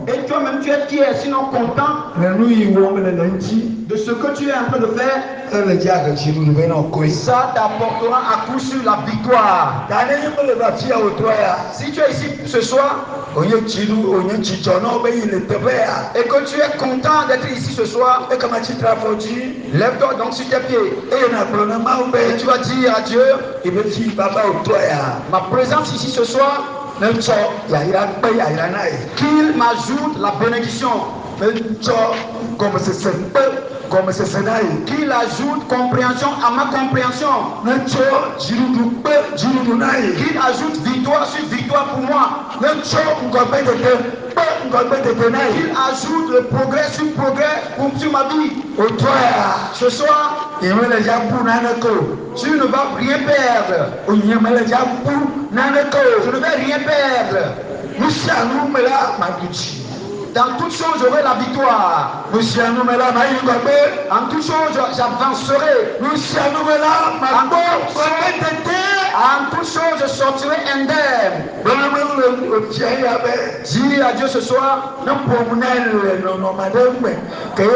Et toi-même tu es fier, sinon content de ce que tu es en train de faire. Ça t'apportera à coup sur la victoire. Si tu es ici ce soir et que tu es content d'être ici ce soir, lève-toi donc sur tes pieds et tu vas dire à Dieu, ma présence ici ce soir, qu'il m'ajoute la bénédiction, qu'il ajoute compréhension à ma compréhension, qu'il ajoute victoire sur victoire pour moi, qu'il ajoute le progrès sur progrès sur ma vie. Ce soir, tu ne vas rien perdre. Je ne vais rien perdre. Dans toutes choses, j'aurai la victoire. En toutes choses, j'avancerai. En toutes choses, je sortirai indemne. Dis à Dieu ce soir qu'il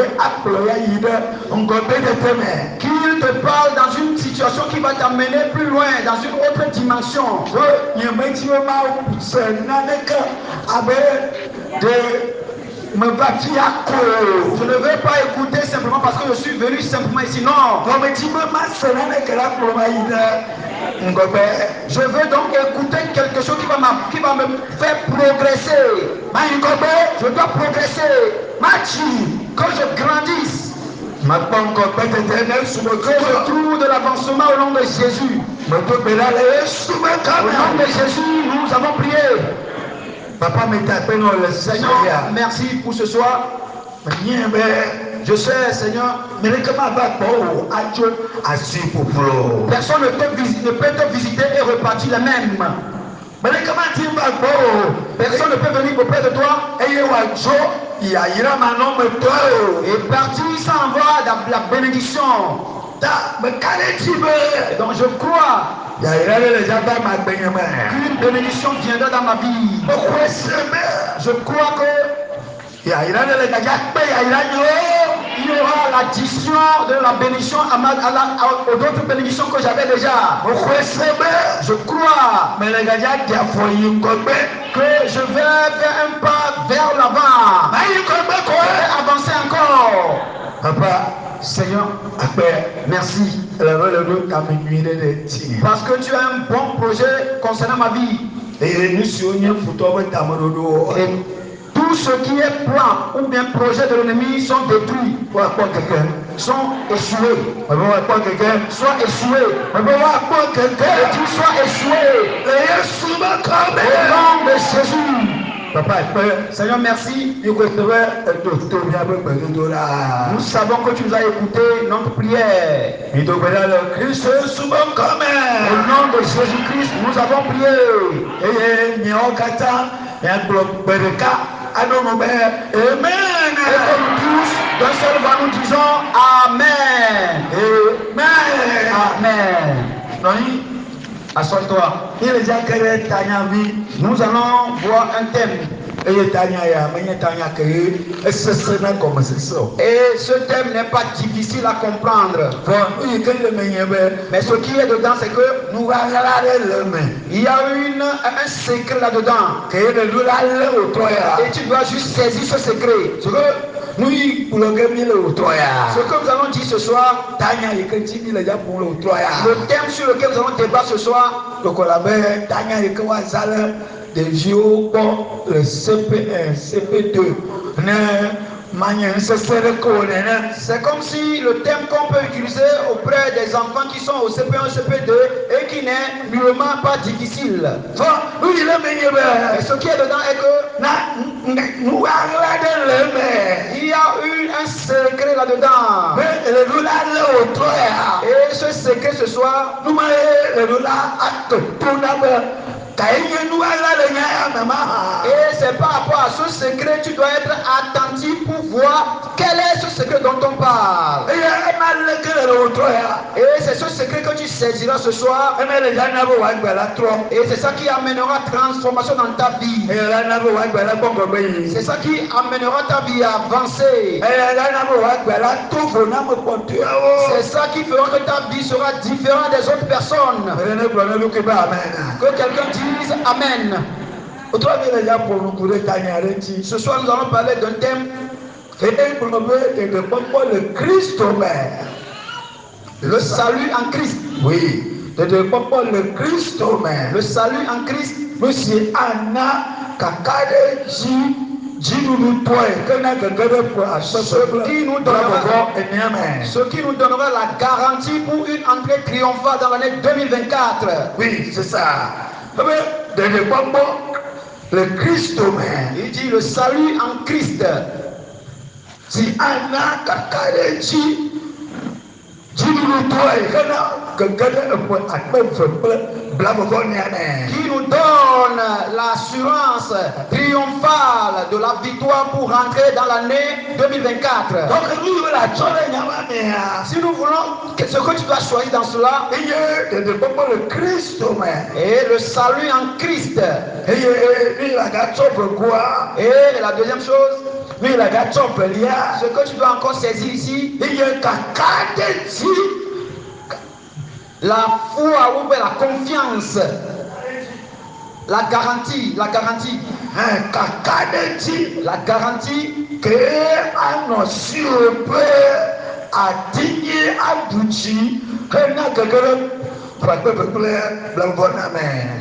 te parle dans une situation qui va t'amener plus loin, dans une autre dimension. Je ne vais pas écouter simplement parce que je suis venu simplement ici. Non. Je veux donc écouter quelque chose qui va me faire progresser. Je dois progresser. Que je grandisse. Que je trouve de l'avancement au nom de Jésus. Au nom de Jésus, nous avons prié. Papa, Seigneur, merci pour ce soir. Je sais, Seigneur, personne ne peut te visiter et repartir la même. Personne ne peut venir auprès de toi et partir sans avoir la bénédiction. Donc je crois qu'une bénédiction viendra dans ma vie. Je crois que il y aura l'addition de la bénédiction aux autres bénédictions que j'avais déjà. Je crois que je vais faire un pas vers l'avant. Je vais avancer encore. Papa, Seigneur, merci. Parce que tu as un bon projet concernant ma vie. Et tout ce qui est plan ou bien projet de l'ennemi sont détruits, sont échoués. Soit échoués. Et tout soit échoué. Au nom de Jésus. Papa, Seigneur, merci. Nous savons que tu nous as écouté notre prière. Au nom de Jésus-Christ, nous avons prié. Amen. Et comme tous, d'un seul voix, nous disons Amen. Amen. Amen. Assois-toi. Nous allons voir un thème. Et ce thème n'est pas difficile à comprendre. Mais ce qui est dedans, c'est que il y a un secret là-dedans. Et tu dois juste saisir ce secret. Ce que nous allons dire ce soir, le thème sur lequel nous allons débattre ce soir, des JO pour le CP1, CP2. C'est comme si le thème qu'on peut utiliser auprès des enfants qui sont au CP1, CP2 et qui n'est nullement pas difficile. Et ce qui est dedans est que il y a eu un secret là-dedans. Et ce secret ce soir, et c'est par rapport à ce secret, tu dois être attentif pour voir quel est ce secret dont on parle. Et c'est ce secret que tu saisiras ce soir. Et c'est ça qui amènera transformation dans ta vie. C'est ça qui amènera ta vie à avancer. C'est ça qui fera que ta vie sera différente des autres personnes. Que quelqu'un dise Amen. Ce soir, nous allons parler d'un thème. Le salut en Christ. Oui. Le Christ. Le salut en Christ. Monsieur Anna Kakade Ji. Ce qui nous donnera la garantie pour une entrée triomphale dans l'année 2024. Oui, c'est ça. Le Christ. Il dit le salut en Christ. Si Anna Kakade Ji. Qui nous donne l'assurance triomphale de la victoire pour rentrer dans l'année 2024. Donc, si nous voulons ce que tu dois choisir dans cela, et le salut en Christ. Et la deuxième chose, ce que tu dois encore saisir ici, la foi ou la confiance, la garantie la garantie que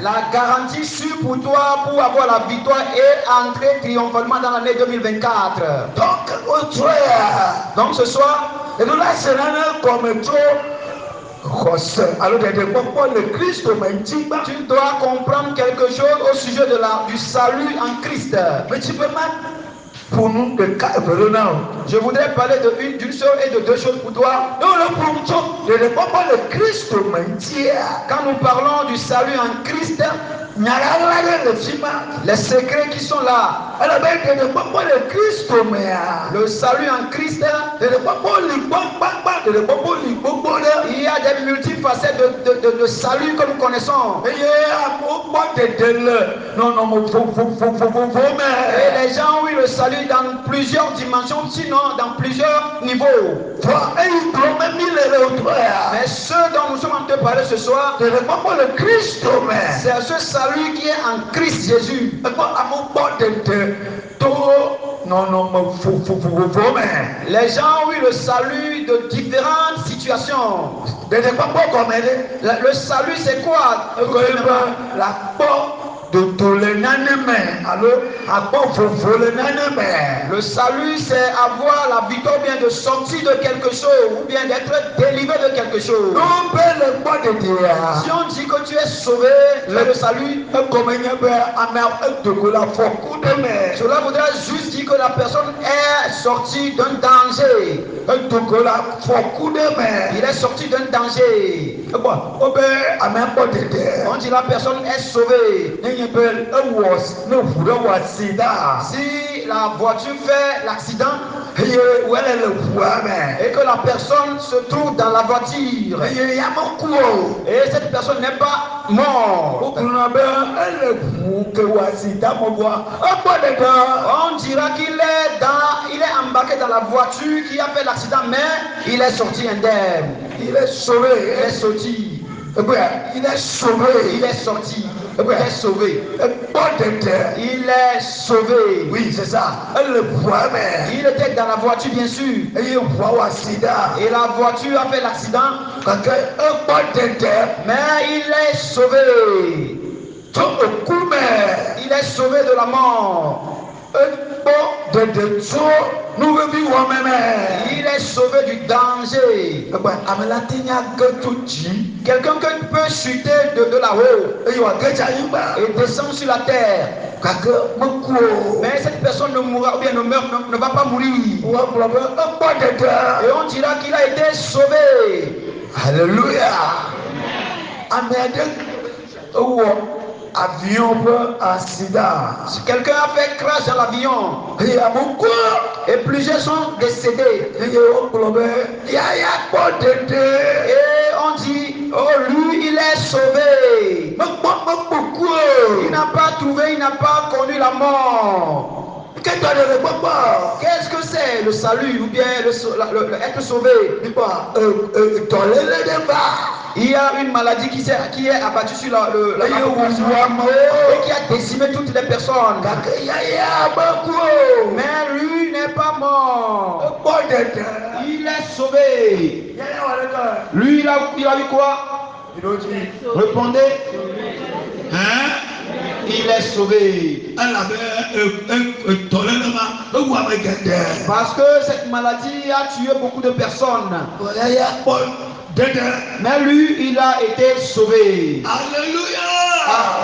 la garantie sûre pour toi pour avoir la victoire et entrer triomphalement dans l'année 2024. Donc ce soir, et nous là c'est comme alors le Christ tu dois comprendre quelque chose au sujet du salut en Christ. Mais tu peux pas pour nous de cas. Je voudrais parler d'une seule et de deux choses pour toi. Le Christ. Quand nous parlons du salut en Christ, les secrets qui sont là, le salut en Christ, il y a des multifacettes de salut que nous connaissons. Et les gens, oui, le salut dans plusieurs dimensions, sinon dans plusieurs niveaux. Mais ce dont nous sommes en train de parler ce soir, c'est ce salut qui est en Christ Jésus. Les gens ont eu le salut de différentes situations. Le salut c'est quoi? Le salut c'est avoir la victoire, bien de sortir de quelque chose ou bien d'être délivré de quelque chose. Si on dit que tu es sauvé, le salut, cela voudrait juste dire que la personne est sortie d'un danger. Il est sorti d'un danger. On dit la personne est sauvée. Si la voiture fait l'accident et que la personne se trouve dans la voiture et cette personne n'est pas morte, on dira qu'il est embarqué dans la voiture qui a fait l'accident, mais il est sorti indemne. Il est sauvé. Il est sorti. Il est sauvé. Il est sorti. Il est sauvé. Il est sauvé. Oui, c'est ça. Il était dans la voiture, bien sûr. Et la voiture a fait l'accident. Mais il est sauvé. Il est sauvé de la mort. Il est sauvé du danger. Quelqu'un qui peut chuter de là-haut et descendre sur la terre. Mais cette personne ne mourra ou bien ne va pas mourir. Et on dira qu'il a été sauvé. Alléluia. avion peut accident. Si quelqu'un a fait crash dans l'avion Et à mon corps, et plusieurs sont décédés, et au globe, il y a pas de et on dit, oh lui il est sauvé. Il n'a pas trouvé, il n'a pas connu la mort. Qu'est-ce que c'est le salut ou bien être sauvé? Il y a une maladie qui est abattue sur la population et qui a décimé toutes les personnes. Mais lui n'est pas mort. Il est sauvé. Lui, il a eu quoi? Répondez. Hein? Il est sauvé. Parce que cette maladie a tué beaucoup de personnes. Mais lui, il a été sauvé. Alléluia.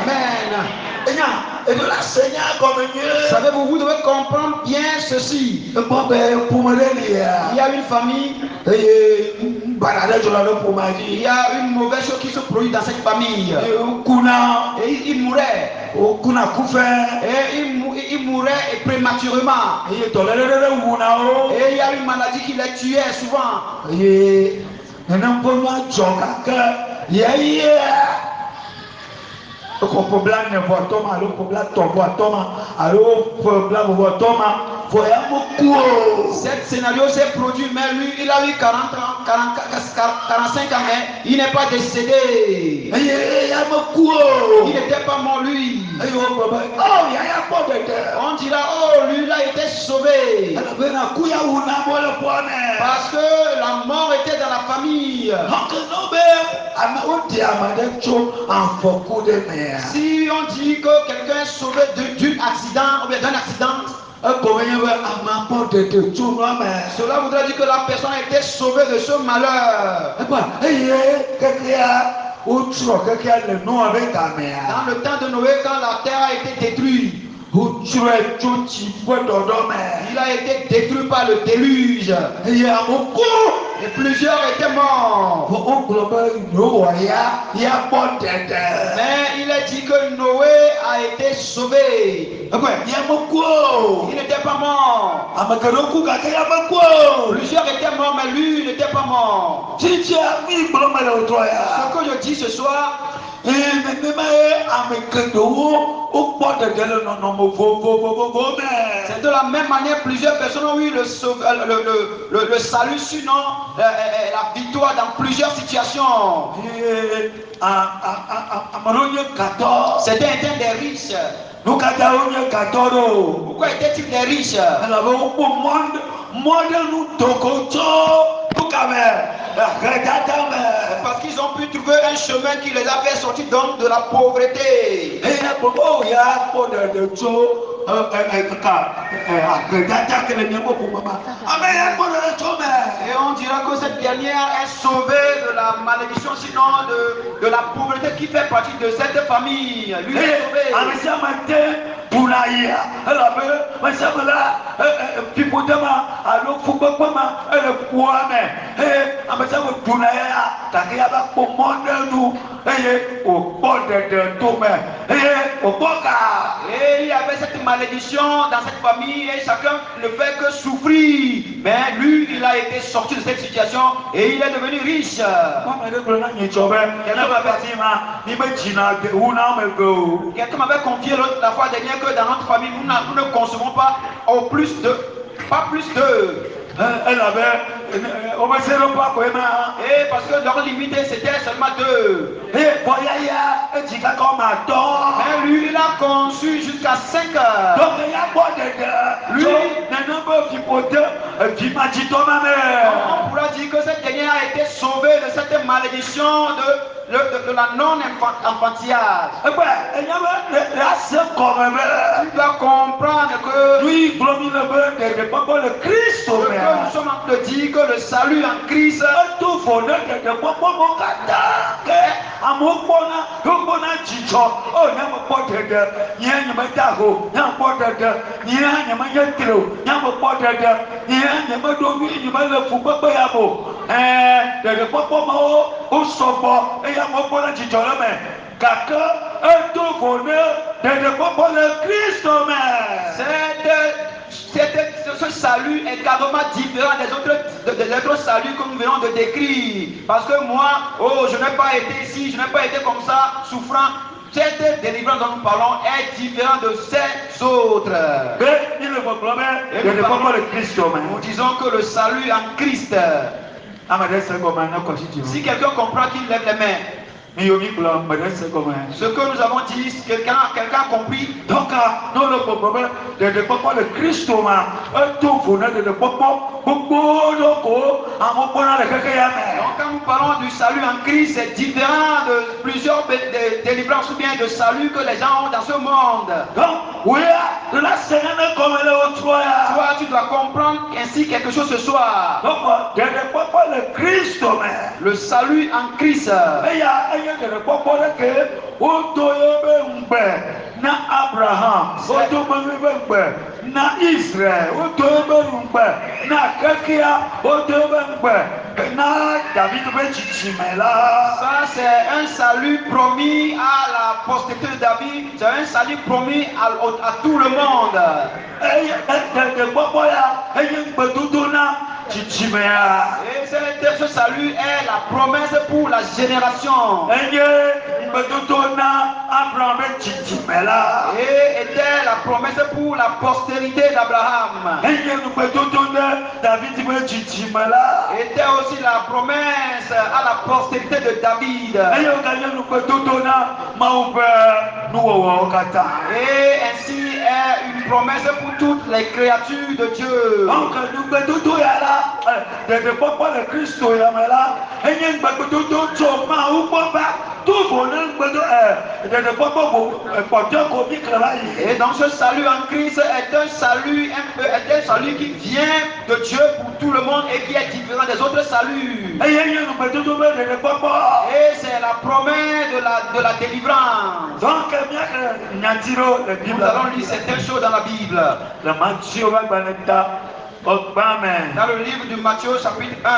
Amen. Savez-vous, vous devez comprendre bien ceci. Il y a une famille. Il y a une mauvaise chose qui se produit dans cette famille. Et il mourait. Et il mourait prématurément. Et il y a une maladie qui les tuait souvent. Cet scénario s'est produit, mais lui, il a eu 40 ans, 45 ans, mais il n'est pas décédé. Il n'était pas mort, lui. On dira, oh, lui, il a été sauvé. Parce que la mort était dans la famille. Si on dit que quelqu'un est sauvé d'un accident, ou bien d'un accident, cela voudrait dire que la personne a été sauvée de ce malheur. Dans le temps de Noé, quand la terre a été détruite, il a été détruit par le déluge. Et plusieurs étaient morts. Mais il a dit que Noé a été sauvé. Il n'était pas mort. Plusieurs étaient morts, mais lui n'était pas mort. Ce que je dis ce soir, c'est de la même manière, plusieurs personnes ont eu le salut, sinon la victoire dans plusieurs situations. C'était un temps des riches. Pourquoi étaient-ils des riches? Parce qu'ils ont pu trouver un chemin qui les a fait sortir donc de la pauvreté. Et on dira que cette dernière est sauvée de la malédiction, sinon de la pauvreté qui fait partie de cette famille. Lui est sauvé. Et il y avait cette malédiction dans cette famille et chacun ne fait que souffrir. Mais lui, il a été sorti de cette situation et il est devenu riche. Quelqu'un m'avait confié la fois dernière que dans notre famille, nous ne concevons pas pas plus de. Et parce que leur limite c'était seulement 2. Mais lui il a conçu jusqu'à 5 heures. Lui, on pourra dire que cette dernière a été sauvée de cette malédiction de la non-enfantillage. Tu dois comprendre que nous sommes en train de dire que le salut en Christ gake edo vo ne ɖeɖekpɔkpɔ le Kristo me. Ce salut est carrément différent des autres saluts que nous venons de décrire. Parce que moi, je n'ai pas été ici, je n'ai pas été comme ça, souffrant. Cette délivrance dont nous parlons est différente de ces autres. Nous disons que le salut en Christ. Si quelqu'un comprend qu'il lève les mains. Ce que nous avons dit, quelqu'un a compris. Donc, nous le problème de Christ, donc quand nous parlons du salut en Christ, c'est différent de plusieurs délivrances ou bien de salut que les gens ont dans ce monde. Donc, oui, toi, tu dois comprendre ainsi quelque chose ce soir. Donc, le Christ, le salut en Christ. Na Abraham, na Israël, na Kekia, na David. Ça c'est un salut promis à la postérité de David. C'est un salut promis à tout le monde. Et ce salut est la promesse pour la génération. Et était la promesse pour la postérité d'Abraham. Était aussi la promesse à la postérité de David. Et ainsi est une promesse pour toutes les créatures de Dieu. Et donc ce salut en Christ est un salut qui vient de Dieu pour tout le monde et qui est différent des autres saluts. Et c'est la promesse de la délivrance. Donc, nous allons lire certaines choses dans la Bible. Dans le livre de Matthieu chapitre 1.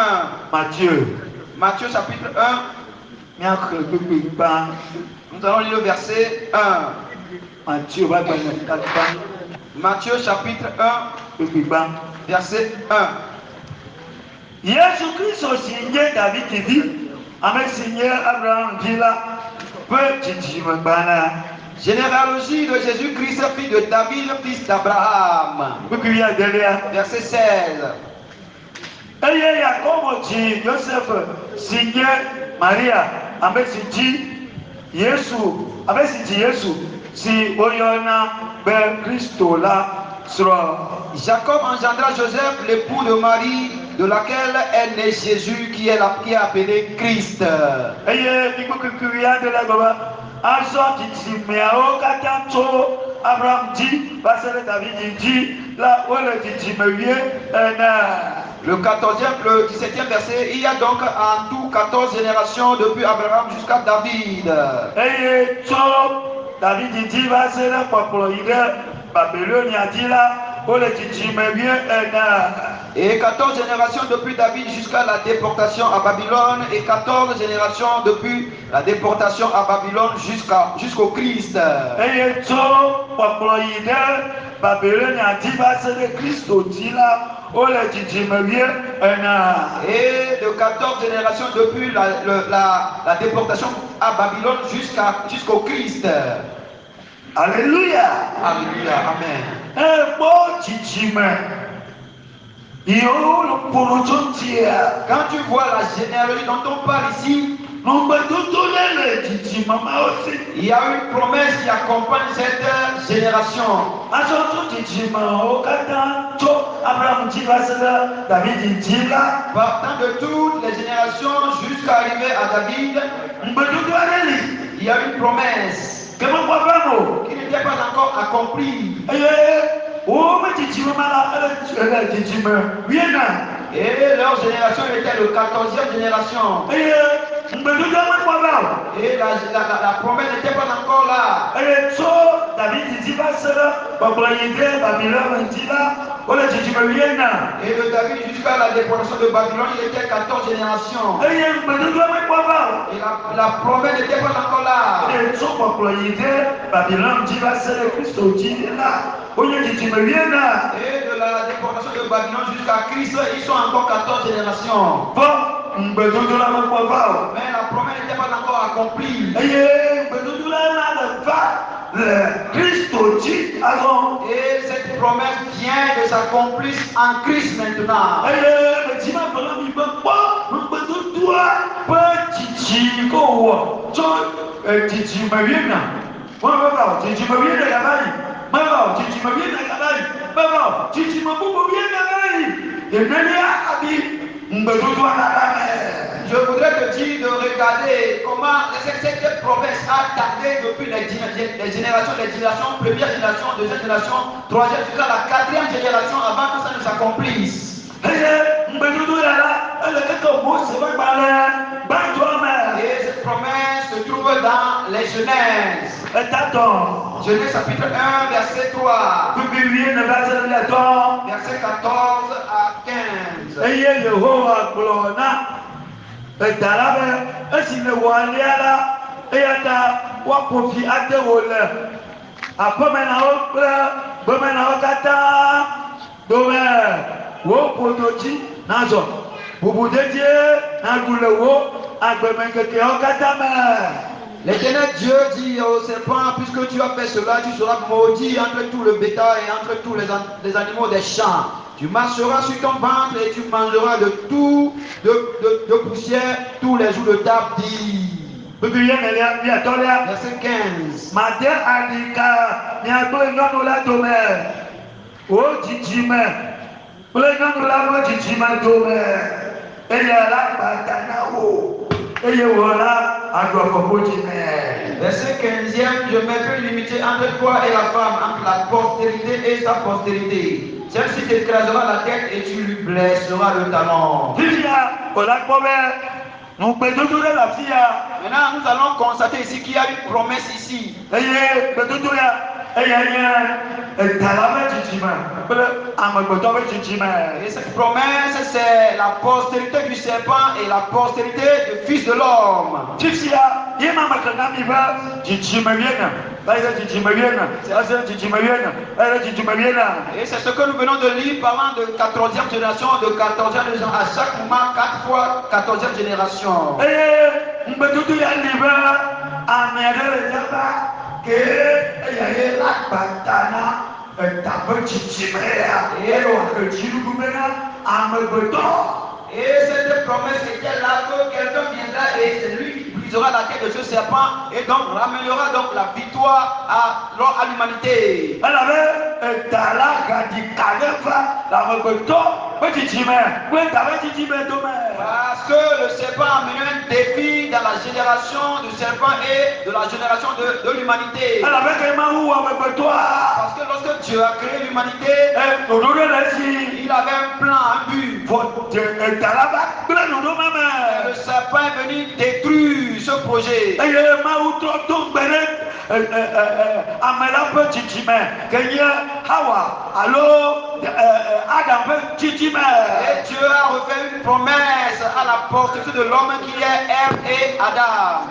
Matthieu chapitre 1. Nous allons lire le verset 1. Matthieu chapitre 1. Verset 1. Jésus-Christ a signé David qui dit, avec signé Abraham dit là, généalogie de Jésus-Christ, fils de David, fils d'Abraham. Verset 16. Et Jacob dit, Joseph signé Maria, avec dit Jésus, si Oyona ben Christo là sera. Jacob engendra Joseph, l'époux de Marie, de laquelle est né Jésus, qui est appelé Christ. Abraham dit, parce que David dit, là où le dit, le 17e verset, il y a donc en tout 14 générations depuis Abraham jusqu'à David. David dit, va se la Babylone a dit là, où le dit, et 14 générations depuis David jusqu'à la déportation à Babylone, et 14 générations depuis la déportation à Babylone jusqu'au Christ. Et Babylone a dit, va se le Christ dit là, où le dit, et de 14 générations depuis la déportation à Babylone jusqu'au Christ. Alléluia. Alléluia. Amen. Un bon titime. Quand tu vois la généalogie dont on parle ici, il y a une promesse qui accompagne cette génération. Partant de toutes les générations jusqu'à arriver à David, il y a une promesse qui n'était pas encore accomplie. Et leur génération était le 14e génération. Et la promesse n'était pas encore là. Et de David jusqu'à la déportation de Babylone, il était 14 générations. Et la promesse n'était pas encore là. Et de la déportation de Babylone jusqu'à Christ, ils sont encore 14 générations. Mais la promesse n'était pas encore accomplie. Et cette promesse vient de s'accomplir en Christ maintenant. Je voudrais te dire de regarder comment cette promesse a tardé depuis les générations, première génération, deuxième génération, troisième, jusqu'à la quatrième génération avant que ça ne s'accomplisse. Et cette promesse se trouve dans les Genèse. Genèse chapitre 1, verset 3. Verset 14 à 15. L'Éternel Dieu dit au serpent, puisque tu as fait cela, tu seras maudit entre tout le bétail et entre tous les animaux des champs. Tu marcheras sur ton ventre et tu mangeras de tout, de poussière tous les jours de ta vie. Verset 15. Verset 15e, je mettrai une limite entre toi et la femme, entre la postérité et sa postérité. Celle-ci t'écrasera la tête et tu lui blesseras le talon. Maintenant, nous allons constater ici qu'il y a une promesse ici. Et cette promesse, c'est la postérité du serpent et la postérité du Fils de l'homme. Et c'est ce que nous venons de lire parlant de 14e génération, de 14e génération, à chaque moment, 4 fois 14e génération. Et cette promesse était là que quelqu'un viendra et c'est lui qui brisera la tête de ce serpent et donc ramènera donc la victoire à l'humanité. Parce que le serpent a mené un défi dans la génération du serpent et de la génération de l'humanité. Parce que lorsque Dieu a créé l'humanité, il avait un plan, un but. Le serpent est venu détruire ce projet. Et Dieu a refait une promesse à la postérité de l'homme qui est Ève et Adam.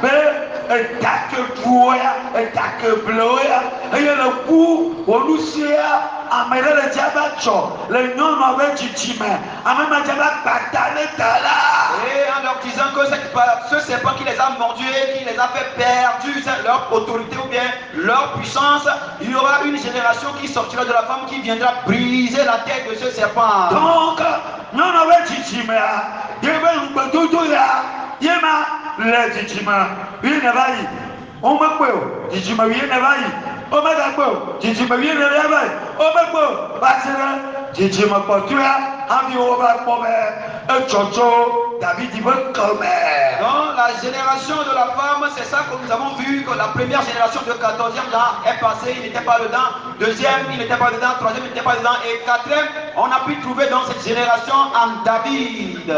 Et en leur disant que ce serpent qui les a mordus et qui les a fait perdre leur autorité ou bien leur puissance, il y aura une génération qui sortira de la femme qui viendra briser la tête de ce serpent. Donc, dans la génération de la femme, c'est ça que nous avons vu, que la première génération de 14e est passée, il n'était pas dedans, deuxième, il n'était pas dedans, troisième, il n'était pas dedans, et quatrième, on a pu trouver dans cette génération en David.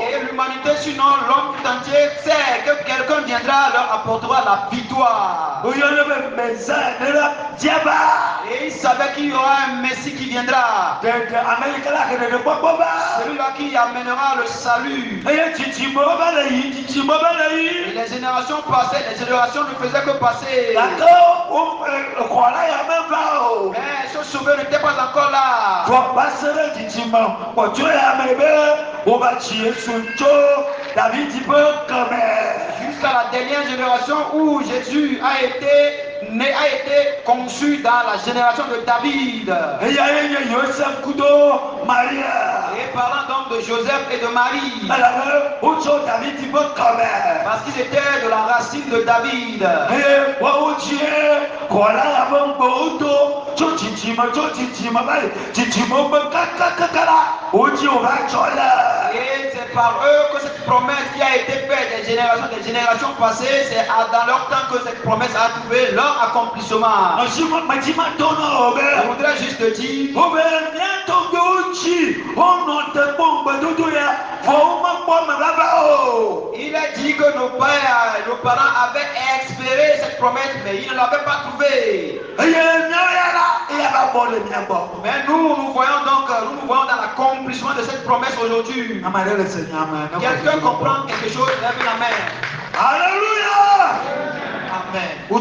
Et l'humanité, sinon l'homme tout entier, sait que quelqu'un viendra, leur apportera la victoire. Et il savait qu'il y aura un Messie qui viendra. Celui-là qui amènera le salut. Et les générations passées, les générations ne faisaient que passer. Mais ce sauveur n'était pas encore là. Jusqu'à la dernière génération où Jésus a été conçu dans la génération de David. Et parlant donc de Joseph et de Marie, parce qu'ils étaient de la racine de David. Et c'est par eux que cette promesse qui a été faite des générations passées, c'est dans leur temps que cette promesse a trouvé leur accomplissement. Je voudrais juste te dire, il a dit que nos parents avaient espéré cette promesse, mais ils ne l'avaient pas trouvée. Mais nous voyons dans l'accomplissement de cette promesse aujourd'hui. Quelqu'un comprend quelque chose, lève la main. Alléluia. Amen. Ce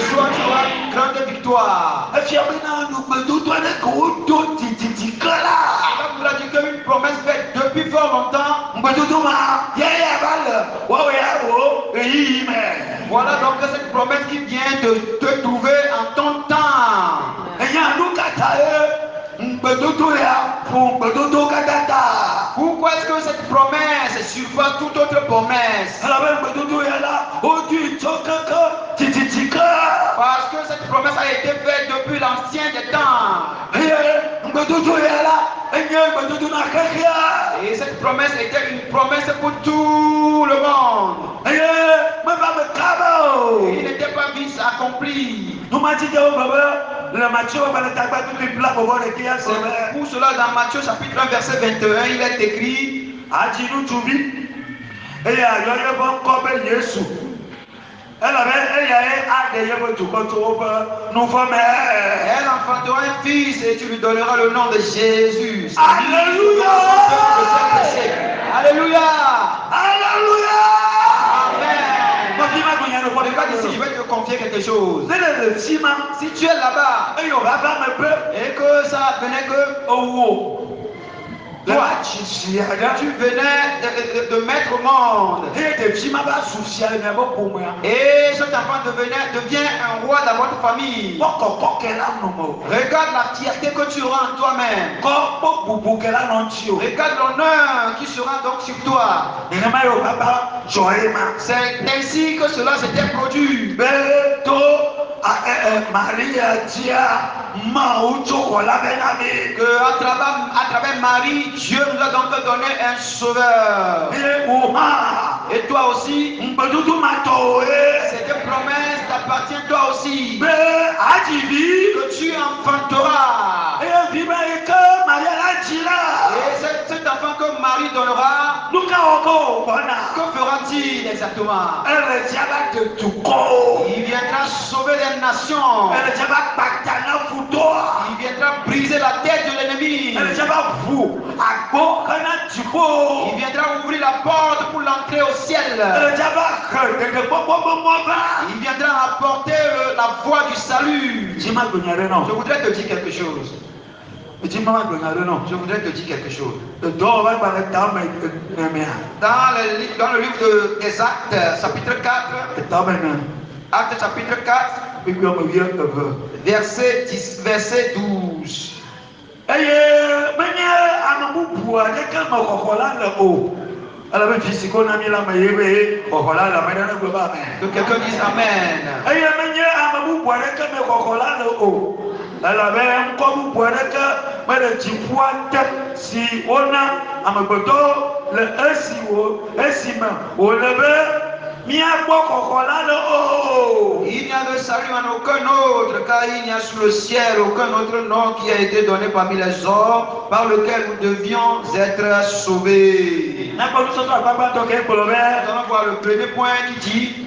soir, tu auras une grande victoire. Cela voudra dire qu'une promesse faite depuis fort longtemps. Voilà donc cette promesse qui vient de te trouver en ton temps. Pourquoi est-ce que cette promesse surpasse toute autre promesse? Parce que cette promesse a été faite depuis l'ancien des temps. Et cette promesse était une promesse pour tout le monde. Il n'était pas vite accompli. Pour cela, dans Matthieu chapitre 1, verset 21, il est écrit: elle enfantera un fils et tu lui donneras le nom de Jésus. Alléluia. Alléluia. Alléluia. Amen. Regarde ici, je vais te confier quelque chose. Si tu es là-bas et que ça venait que toi, tu venais de mettre au monde. Et cet enfant devient un roi dans votre famille. Regarde la fierté que tu auras en toi-même. Regarde l'honneur qui sera donc sur toi. C'est ainsi que cela s'était produit. Que à travers Marie, Dieu nous a donc donné un sauveur. Et toi aussi, cette promesse t'appartient toi aussi. Que tu enfanteras. Et cet enfant que Marie donnera, que fera-t-il exactement? Il viendra sauver les nations. Il viendra briser la tête de l'ennemi. Il viendra ouvrir la porte pour l'entrée au ciel. Il viendra apporter la voie du salut. Je voudrais te dire quelque chose. Je voudrais te dire quelque chose. Dans le livre des Actes, chapitre 4, Actes chapitre 4, verset 12. Que quelqu'un dise Amen. Il n'y a de salut en aucun autre, car il n'y a sous le ciel aucun autre nom qui a été donné parmi les hommes par lequel nous devions être sauvés. Nous allons voir le premier point qui dit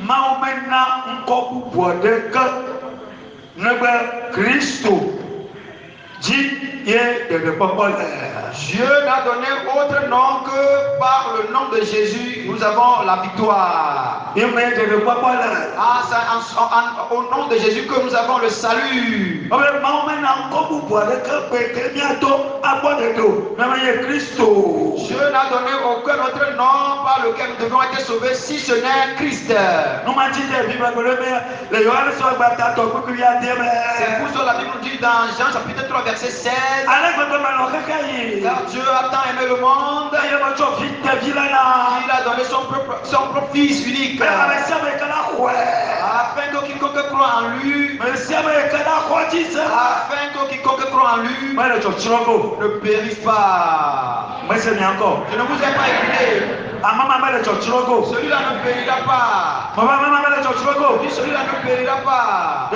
Dieu n'a donné autre nom que par le nom de Jésus, nous avons la victoire. Au nom de Jésus que nous avons le salut. Dieu n'a donné aucun autre nom par lequel nous devons être sauvés si ce n'est Christ. C'est pour ça que la Bible nous dit dans Jean chapitre 3 verset 16. Car Dieu a tant aimé le monde, il a donné son propre Fils unique, afin que quiconque croit en lui, ne périsse pas. Je ne vous ai pas écouté. Celui-là ne périra pas. Celui-là ne périra pas.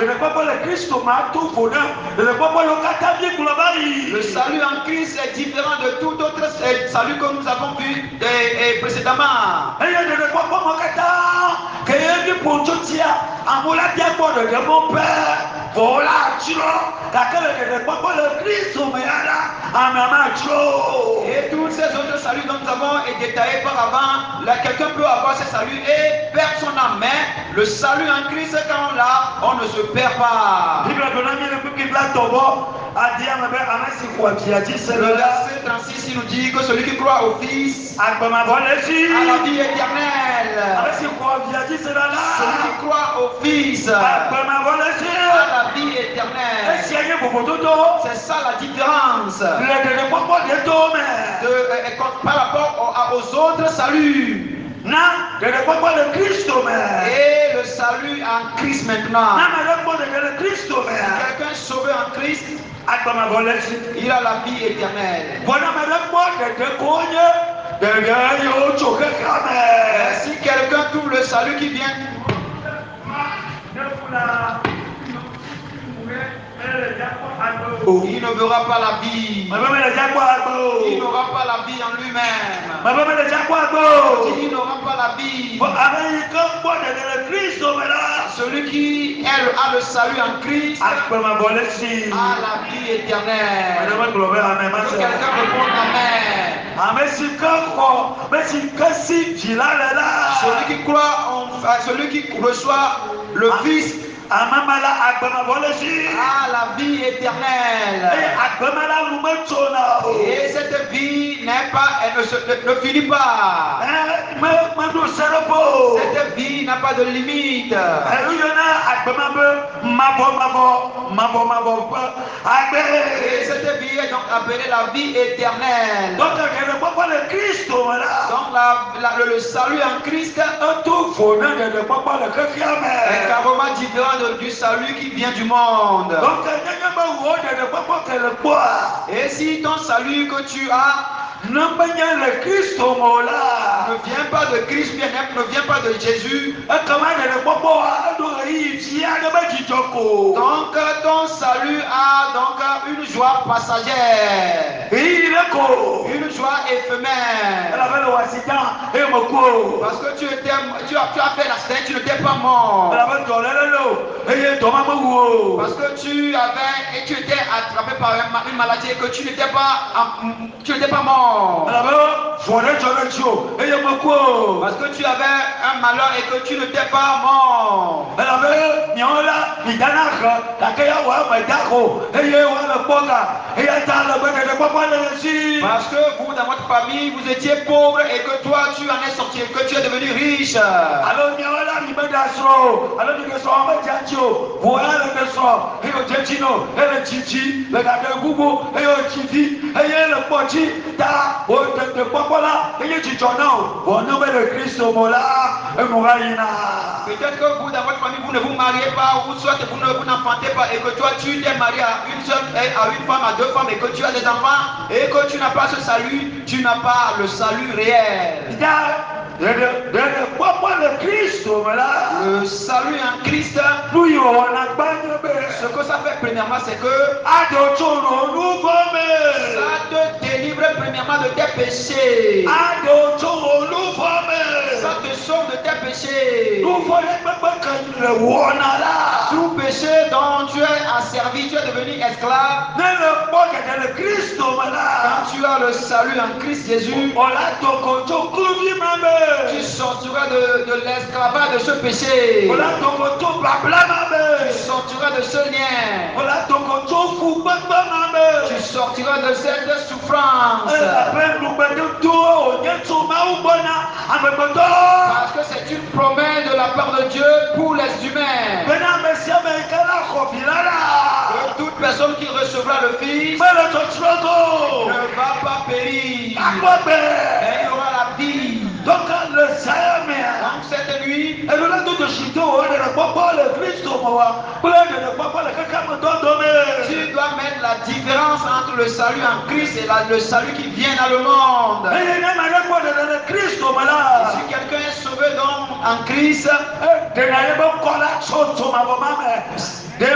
Le salut en Christ est différent de tout autre salut que nous avons vu précédemment. Et tous ces autres saluts dont nous avons détaillés par avant, quelqu'un peut avoir ce salut et perdre son âme, mais le salut en Christ, quand on l'a, on ne se perd pas. Le verset 36 il nous dit que celui qui croit au Fils a la vie éternelle. Celui qui croit au Fils a la vie éternelle. C'est ça la différence par rapport aux autres saluts. Et le salut en Christ maintenant. Si quelqu'un est sauvé en Christ, il a la vie éternelle. Si quelqu'un trouve le salut qui vient, il ne verra pas la vie. Il n'aura pas la vie en lui-même. Il n'aura pas la vie. Celui qui a le salut en Christ a la vie éternelle. Que quelqu'un réponde Amen. Celui qui reçoit le Fils a la vie éternelle. Et cette vie ne finit pas. Cette vie n'a pas de limite. Et cette vie est donc appelée la vie éternelle. Donc le salut en Christ est carrément différent du salut qui vient du monde. Et si ton salut que tu as ne vient pas de Christ, ne vient pas de Jésus, donc ton salut a donc une joie passagère, une joie éphémère. Parce que tu as fait l'accident, tu n'étais pas mort. Parce que tu étais attrapé par une maladie et que tu n'étais pas mort. Parce que tu avais un malheur et que tu n'étais pas mort. Parce que vous, dans votre famille, vous étiez pauvre et que toi, tu en es sorti et que tu es devenu riche. Peut-être que vous, dans votre famille, vous ne vous mariez pas, ou soit vous n'enfantez pas, et que toi, tu t'es marié à une femme, à deux femmes, et que tu as des enfants, et que tu n'as pas ce salut, tu n'as pas le salut réel. Le salut en Christ, ce que ça fait premièrement, c'est que ça te délivre premièrement de tes péchés. Ça te sauve de tes péchés. Tout péché dont tu es asservi, tu es devenu esclave. Quand tu as le salut en Christ Jésus, tu sortiras de l'esclavage de ce péché. Tu sortiras de ce lien. Tu sortiras de cette souffrance. Parce que c'est une promesse de la part de Dieu pour les humains. Que toute personne qui recevra le Fils ne va pas périr, mais il aura la vie. Donc cette nuit, tu dois mettre la différence entre le salut en Christ et le salut qui vient dans le monde. Si quelqu'un est sauvé donc en Christ, cette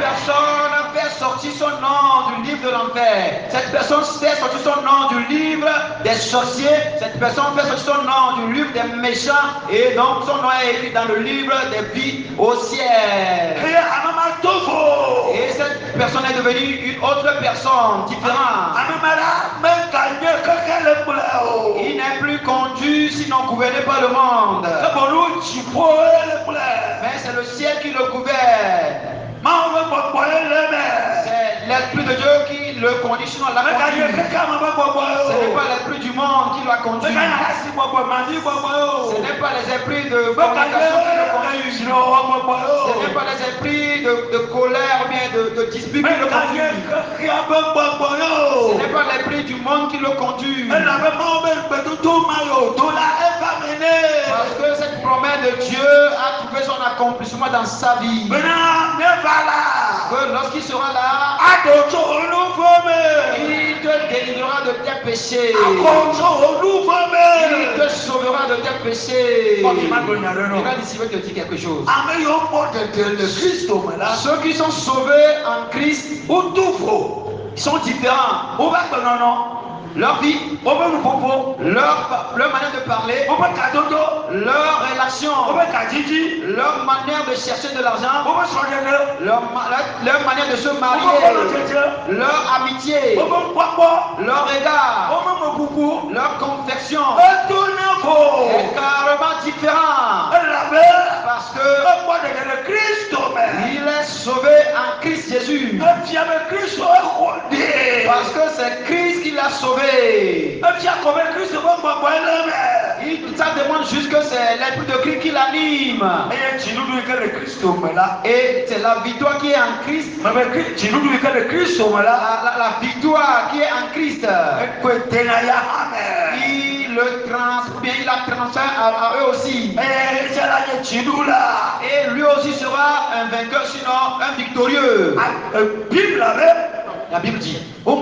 personne fait sortir son nom du livre de l'enfer. Cette personne fait sortir son nom du livre des sorciers. Cette personne fait sortir son nom du livre des méchants. Et donc son nom est écrit dans le livre des vies au ciel. Et cette personne est devenue une autre personne différente. Il n'est plus conduit sinon gouverné par le monde. Mais c'est le ciel qui le gouverne. C'est l'Esprit de Dieu qui le conduit, sinon la conduit. Ce n'est pas l'Esprit du monde qui l'a conduit. Ce n'est pas les esprits de fornication qui le conduisent. Ce n'est pas les esprits de colère ou bien de dispute qui le conduisent. Ce n'est pas l'esprit du monde qui le conduit. Parce que cette promesse de Dieu a trouvé son accomplissement dans sa vie. Que lorsqu'il sera là, il te délivrera de tes péchés. Il te sauvera de tes péchés. Regarde ici, je vais te dire quelque chose. Ceux qui sont sauvés en Christ, ils sont différents. Leur vie, leur manière de parler, leur relation, leur manière de chercher de l'argent, leur manière de se marier, leur amitié, leur regard, leur confection est carrément différent. Parce que il est sauvé en Christ Jésus. Parce que c'est Christ qui l'a sauvé. Ça demande juste que c'est l'esprit de Christ qui l'anime. Et c'est la victoire qui est en Christ. La victoire qui est en Christ. Il la transfère à eux aussi. Et lui aussi sera un vainqueur, sinon un victorieux. La Bible dit, on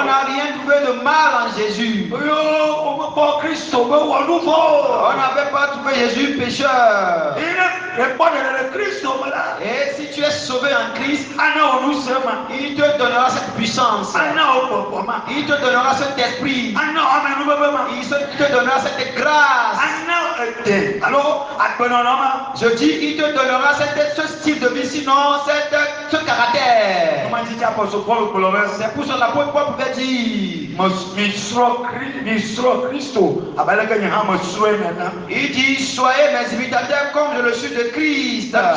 n'a rien trouvé de mal en Jésus. On n'avait pas trouvé Jésus pécheur. Et si tu es sauvé en Christ, il te donnera cette puissance. Il te donnera cet esprit. Il te donnera cette grâce. Je dis, il te donnera ce style de vie, sinon ce caractère. C'est pour cela que Paul pouvait dire. Il dit, soyez mes imitateurs comme je le suis de Christ. Cela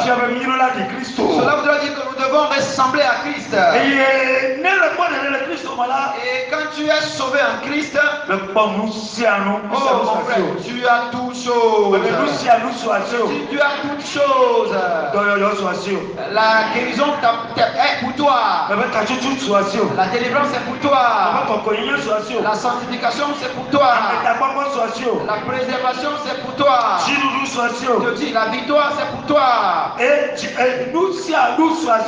voudrait dire que nous devons ressembler à Christ. Et quand tu es sauvé en Christ, oh mon frère, tu as toutes choses. Tu as toutes choses. La guérison est pour toi. La délivrance est pour toi. La sanctification c'est pour toi. soit. La préservation, c'est pour toi. Nous soit. Je dis, la victoire, c'est pour toi. Et nous soit.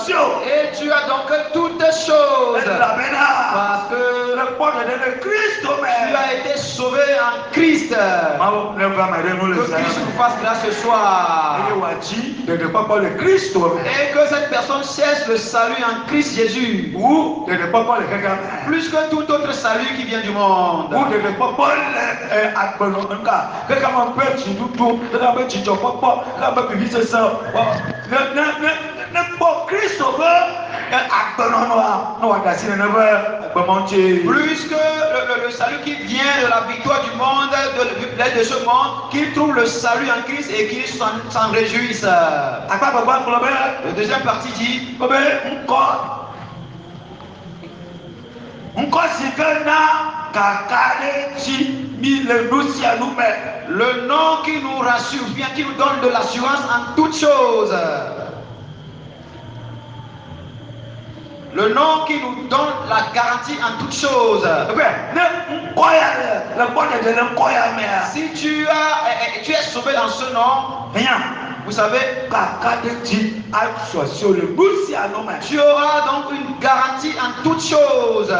Et tu as donc toutes choses. Parce que Le Christ, tu as été sauvé en Christ. Que Christ nous fasse grâce ce soir. Et que cette personne cherche le salut en Christ Jésus. Plus que tout autre salut qui vient du monde. Plus que le salut qui vient de la victoire du monde, de l'aide de ce monde, qu'il trouve le salut en Christ et qu'il s'en réjouisse. La deuxième partie dit le nom qui nous rassure, bien qui nous donne de l'assurance en toutes choses. Le nom qui nous donne la garantie en toutes choses. Si tu es sauvé dans ce nom, vous savez, tu auras donc une garantie en toutes choses.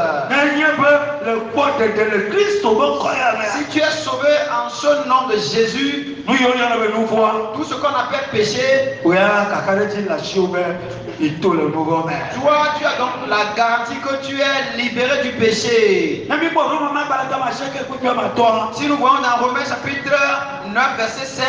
Si tu es sauvé en ce nom de Jésus, tout ce qu'on appelle péché, toi, tu as donc la garantie que tu es libéré du péché. Si nous voyons dans Romains chapitre 9, verset 5,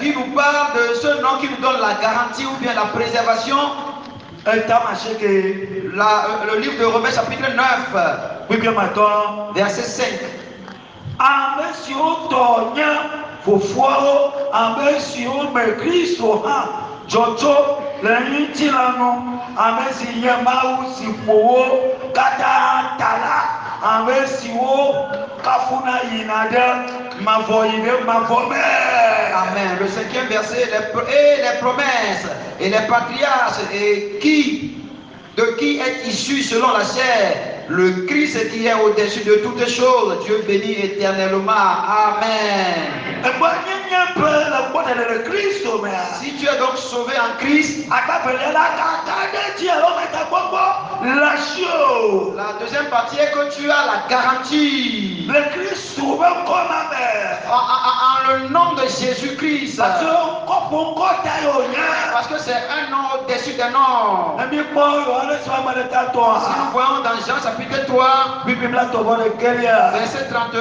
qui nous parle de ce nom qui nous donne la garantie ou bien la préservation. Le livre de Romains chapitre 9, verset 5. Amen. Le cinquième verset, les promesses et les patriarches et de qui est issu selon la chair, le Christ qui est au-dessus de toutes choses, Dieu béni éternellement. Amen. Si tu es donc sauvé en Christ, la deuxième partie est que tu as la garantie en le nom de Jésus-Christ. Parce que c'est un nom au-dessus des noms. Si nous voyons dans Jean chapitre 3, verset 31,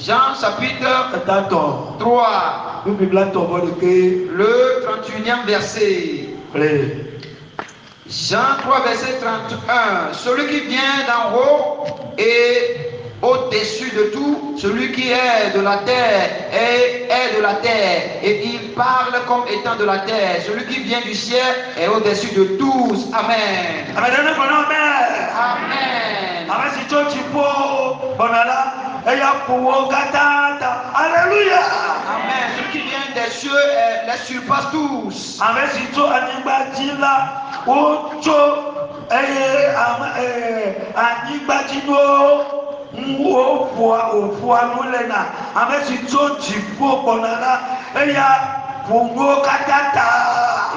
Jean chapitre 3, le 31e verset. Jean 3, verset 31. Celui qui vient d'en haut est au-dessus de tout, celui qui est de la terre est de la terre, et il parle comme étant de la terre. Celui qui vient du ciel est au-dessus de tous. Amen. Amen. Alléluia. Amen. Celui qui vient des cieux les surpasse tous. Amen.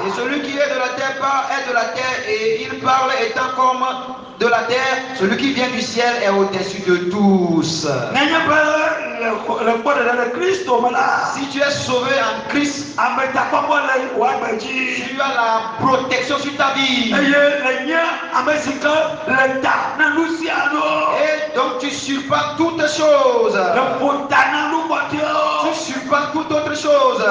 Et celui qui est de la terre est de la terre et il parle étant comme de la terre. Celui qui vient du ciel est au-dessus de tous. Si tu es sauvé en Christ, tu as la protection sur ta vie. Et donc tu surpasses toutes choses. Tu surpasses toute autre chose.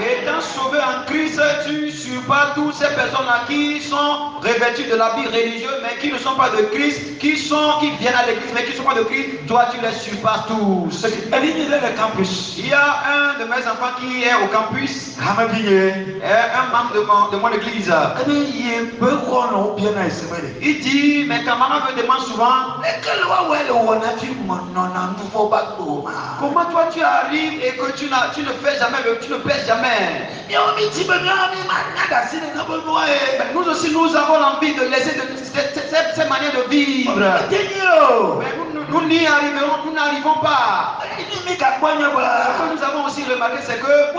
Étant sauvé en Christ, tu surpasses toutes ces personnes-là qui sont revêtues de l'habit religieux, mais qui ne sont pas de Christ, qui viennent à l'église, mais qui ne sont pas de Christ. Toi, tu les surpasses tous. le campus. Il y a un de mes enfants qui est au campus, un membre de mon église. Il dit, mais quand maman me demande souvent, comment toi tu arrives et que tu ne fais jamais, tu ne pèses jamais. Nous aussi, nous avons l'envie de laisser ces manières de vivre. Mais nous n'y arriverons, nous n'arrivons pas. Ce que nous avons aussi remarqué, c'est que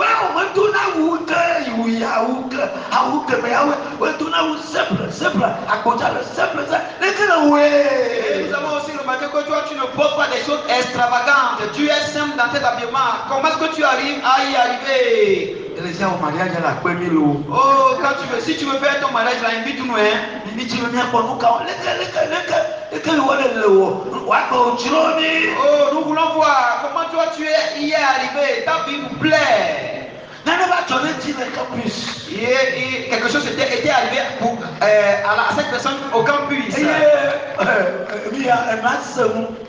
nous avons aussi remarqué que toi, tu ne portes pas des choses extravagantes. Tu es simple dans tes habillements. Comment est-ce que tu arrives à y arriver? Oh, quand tu veux, si tu veux faire ton mariage, là, invite-nous, hein. Oh, nous voulons voir comment toi tu y es arrivé. Ta vie vous plaît. Et quelque chose était arrivé à cette personne au campus.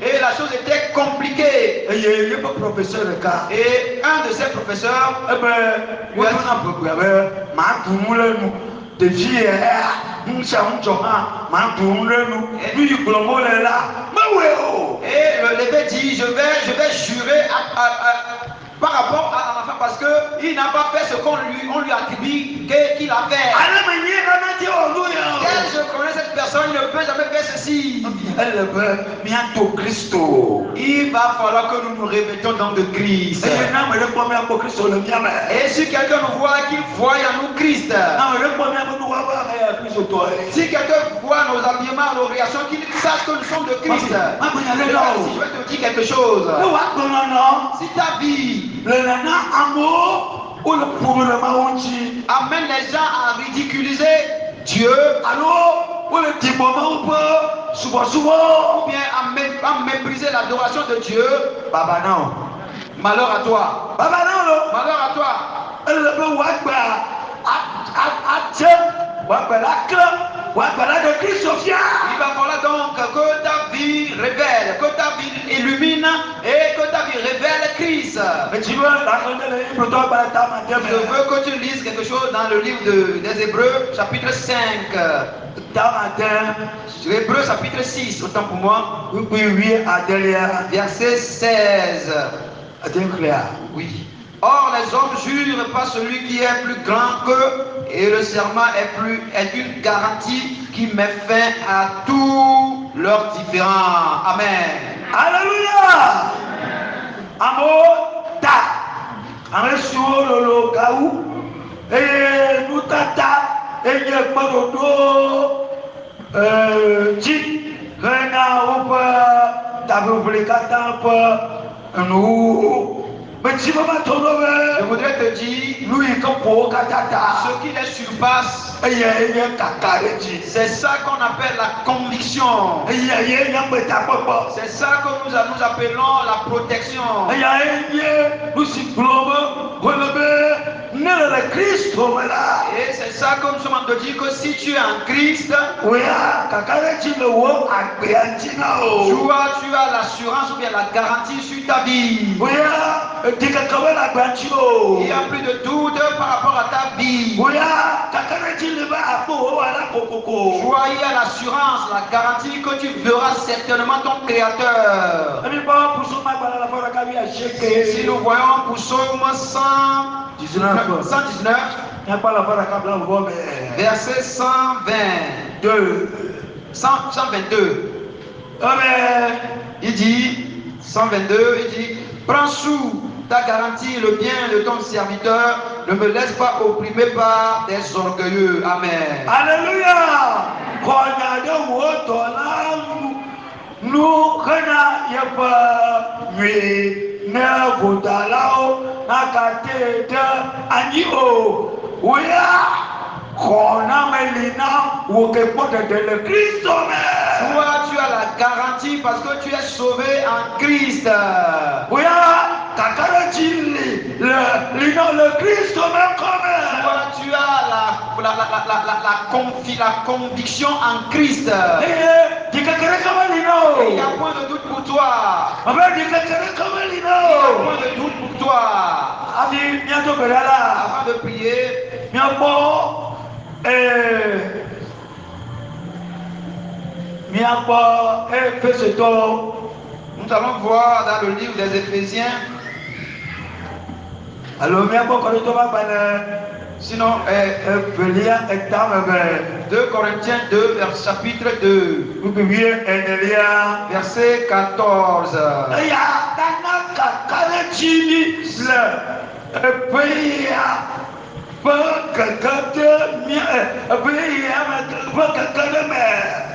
Et la chose était compliquée. Et un de ses professeurs lui a dit, je vais jurer par rapport à l'enfant parce qu'il n'a pas fait ce qu'on lui attribue qu'il a fait. Et je connais cette personne, il ne peut jamais faire ceci. Il va falloir que nous nous revêtions dans de Christ. Et si quelqu'un nous voit, qu'il voie en nous Christ. Si quelqu'un voit nos habillements, nos réactions, qu'il sache que nous sommes de Christ. Si je vais te dire quelque chose. Si ta vie amène les gens à ridiculiser Dieu, ou bien à mépriser l'adoration de Dieu, malheur à toi. Malheur à toi. Il va falloir donc que ta vie révèle, que ta vie illumine et que ta vie révèle Christ. Je veux que tu lises quelque chose dans le livre des Hébreux, chapitre 5. Hébreux, chapitre 6, autant pour moi. Verset 16. Oui. Or, les hommes jurent par celui qui est plus grand qu'eux, et le serment est une garantie qui met fin à tous leurs différends. Amen. Alléluia. Amour, ta. Amesuo lolo kaou. Et nous tata. Et il y a pas de ji. Rena oupa. Taboublikata pa. Nous. Je voudrais te dire, ce qui les surpasse, c'est ça qu'on appelle la conviction. C'est ça que nous appelons la protection. Et c'est ça que nous sommes en train de dire que si tu es en Christ, tu as l'assurance ou bien la garantie sur ta vie. Il n'y a plus de doute par rapport à ta vie. Joie, il y a l'assurance, la garantie que tu verras certainement ton Créateur. Si nous voyons Psaume 119, verset 122. Il dit, 122, il dit, prends sous ta garantie le bien de ton serviteur, ne me laisse pas opprimer par des orgueilleux. Amen. Alléluia. Nous toi, tu as la garantie parce que tu es sauvé en Christ. le Christ même comme. Soit tu as la conviction en Christ. Il n'y a point de doute pour toi. Il n'y a point de doute pour toi. Avant de prier, nous allons voir dans le livre des Éphésiens. Sinon, 2 Corinthiens 2, chapitre 2, verset 14.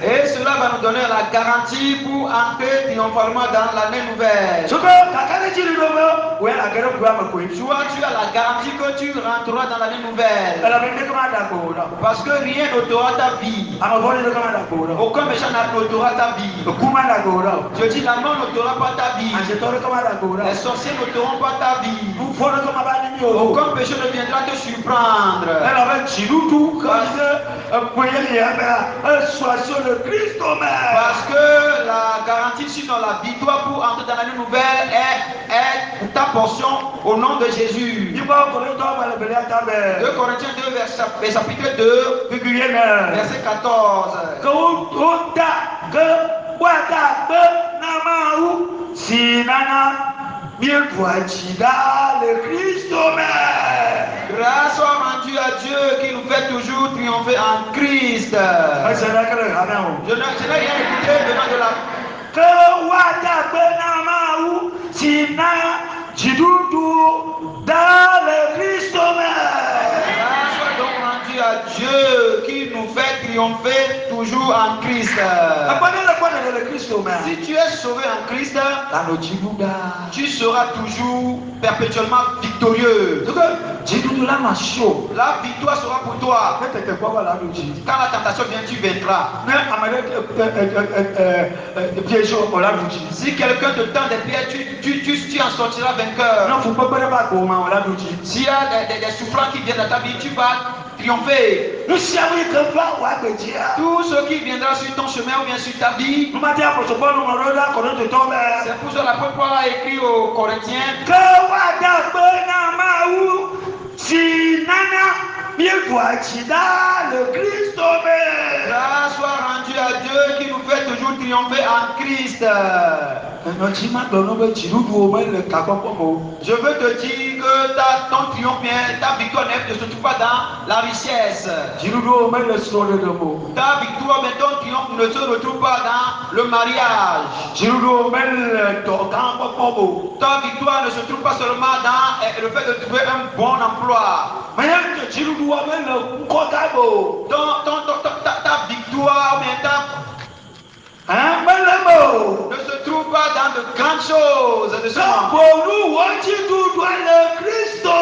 Et cela va nous donner la garantie pour entrer triomphalement dans l'année nouvelle. Soit tu as la garantie que tu rentreras dans l'année nouvelle. Parce que rien n'ôtera ta vie. Aucun méchant n'ôtera ta vie. Je dis la mort n'ôtera pas ta vie. Les sorciers n'ôteront pas ta vie. Aucun péché ne viendra te surprendre. Parce que la garantie, sinon la victoire pour entrer dans l'année nouvelle est ta portion au nom de Jésus. 2 Corinthiens 2, chapitre 2, verset 14. Grâce soit rendue à Dieu qui nous fait toujours triompher en Christ. Je n'ai rien écouté venant de la... Grâce soit donc rendue à Dieu qui nous fait triompher toujours en Christ. Si tu es sauvé en Christ, tu seras toujours perpétuellement victorieux. La victoire sera pour toi. Quand la tentation vient, tu vaincras. Si quelqu'un te tend des pièges, tu en sortiras vainqueur. S'il y a des souffrances qui viennent dans ta vie, tu vas triompher. Tout ce qui viendra sur ton chemin ou bien sur ta vie, c'est pour ça l'apôtre Paul a écrit aux Corinthiens grâce soit rendue à Dieu qui nous fait toujours triompher en Christ. Je veux te dire que ton triomphe, ta victoire ne se trouve pas dans la richesse. Ta victoire, mais ton triomphe ne se retrouve pas dans le mariage. Ta victoire ne se trouve pas seulement dans le fait de trouver un bon emploi. Ta victoire, mais ne se trouve pas dans de grandes choses de ce monde.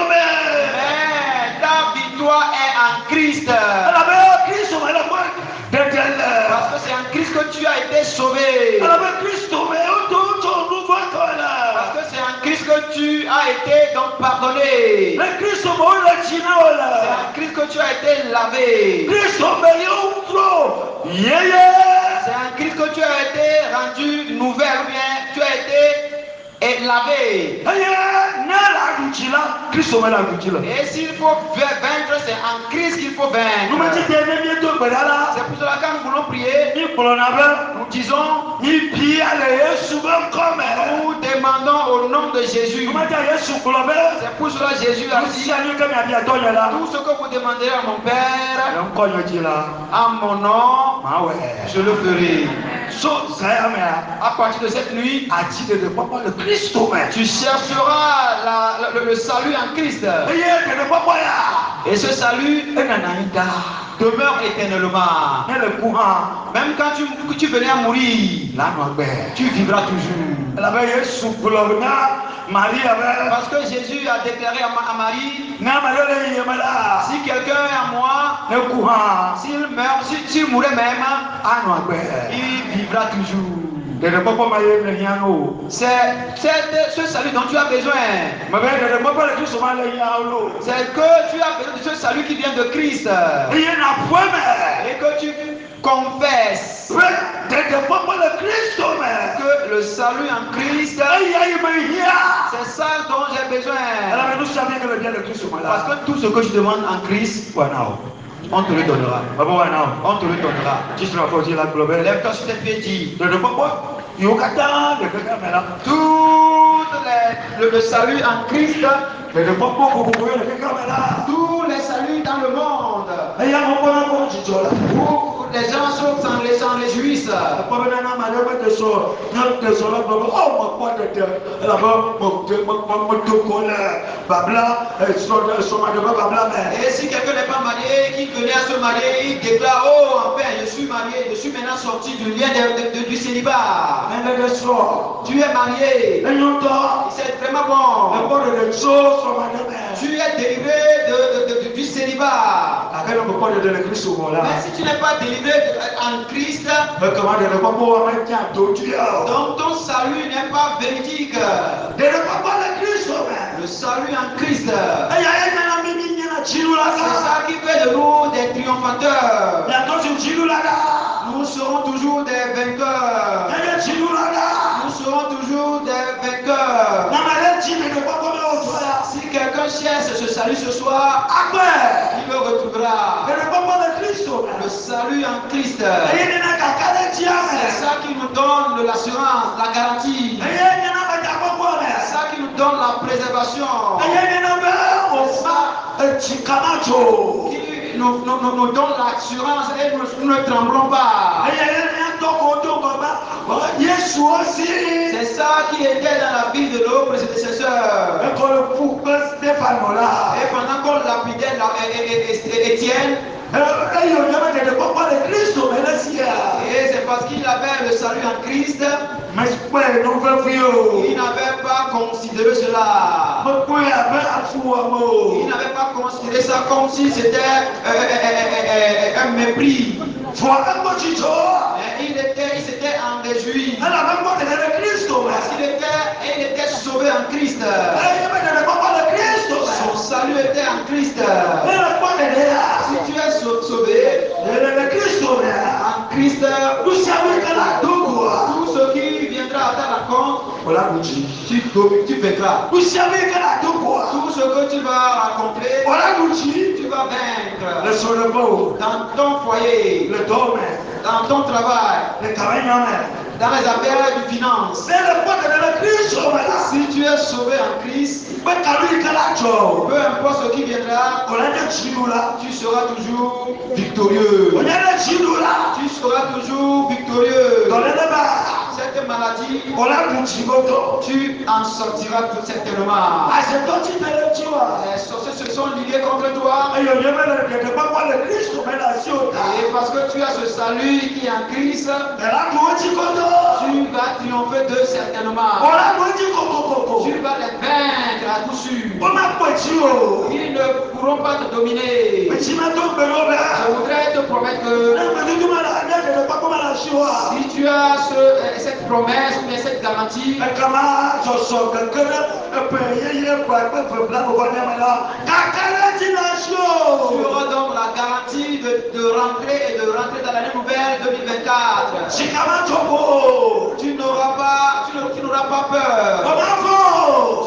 Mais ta victoire est en Christ. Parce que c'est en Christ que tu as été sauvé. Parce que c'est en Christ que tu as été donc pardonné. C'est en Christ que tu as été lavé. C'est en Christ que tu as été rendu nouvelle, ou bien tu as été lavé. Et s'il faut vaincre, c'est en Christ qu'il faut vaincre. C'est pour cela que quand nous voulons prier, nous disons, nous demandons au nom de Jésus. C'est pour cela que Jésus a dit, tout ce que vous demanderez à mon Père, en mon nom, je le ferai. À partir de cette nuit, tu chercheras le salut en Christ. Et ce salut demeure éternellement. Même quand tu venais à mourir, tu vivras toujours. Parce que Jésus a déclaré à Marie, si quelqu'un est à moi, s'il meurt, s'il mourait même, il vivra toujours. C'est ce salut dont tu as besoin. C'est que tu as besoin de ce salut qui vient de Christ. Et que tu confesses que le salut en Christ, c'est ça dont j'ai besoin. Parce que tout ce que tu demandes en Christ, on te le donnera. On te le donnera. Lève-toi sur tes pieds, dis. Le salut en Christ, tous les saluts dans le monde. Où les gens s'en réjouissent. Et si quelqu'un n'est pas marié, qu'il venait à se marier, il déclare, oh enfin je suis marié, je suis maintenant sorti du lien du célibat. Tu es marié, c'est vraiment bon. Tu es délivré du célibat. Mais si tu n'es pas délivré en Christ, donc ton salut n'est pas véridique. Le salut en Christ, c'est ça qui fait de nous des triomphateurs. Nous serons toujours des vainqueurs. Nous serons toujours des vainqueurs. Si quelqu'un cherche ce salut ce soir, il le retrouvera. Le salut en Christ, c'est ça qui nous donne l'assurance, la garantie. C'est ça qui nous donne la préservation. Qui nous donne l'assurance et nous ne tremblons pas. C'est ça qui était dans la vie de nos prédécesseurs. Et pendant qu'on lapidait Étienne, et c'est parce qu'il avait le salut en Christ, il n'avait pas considéré cela. Il n'avait pas considéré ça comme si c'était un mépris. Il s'était en réjoui. Parce qu'il était sauvé en Christ. Son salut était en Christ. Si tu es sauvé en Christ, tout ce qui viendra à ta rencontre, tu vaincras. Tout ce que tu vas accomplir, tu vas vaincre. Dans ton foyer, dans ton travail, dans les affaires de finance. Si tu es sauvé en Christ, peu importe ce qui viendra, tu seras toujours victorieux. Tu seras toujours victorieux. Cette maladie, tu en sortiras tout certainement. Les sorciers se sont liés contre toi. Et parce que tu as ce salut qui est en Christ, tu vas triompher d'eux certainement. Tu vas les vaincre à coup sûr. Ils ne pourront pas te dominer. Je voudrais te promettre que si tu as cette promesse ou cette garantie, tu auras donc la garantie de rentrer dans l'année nouvelle 2024. Tu n'auras pas peur.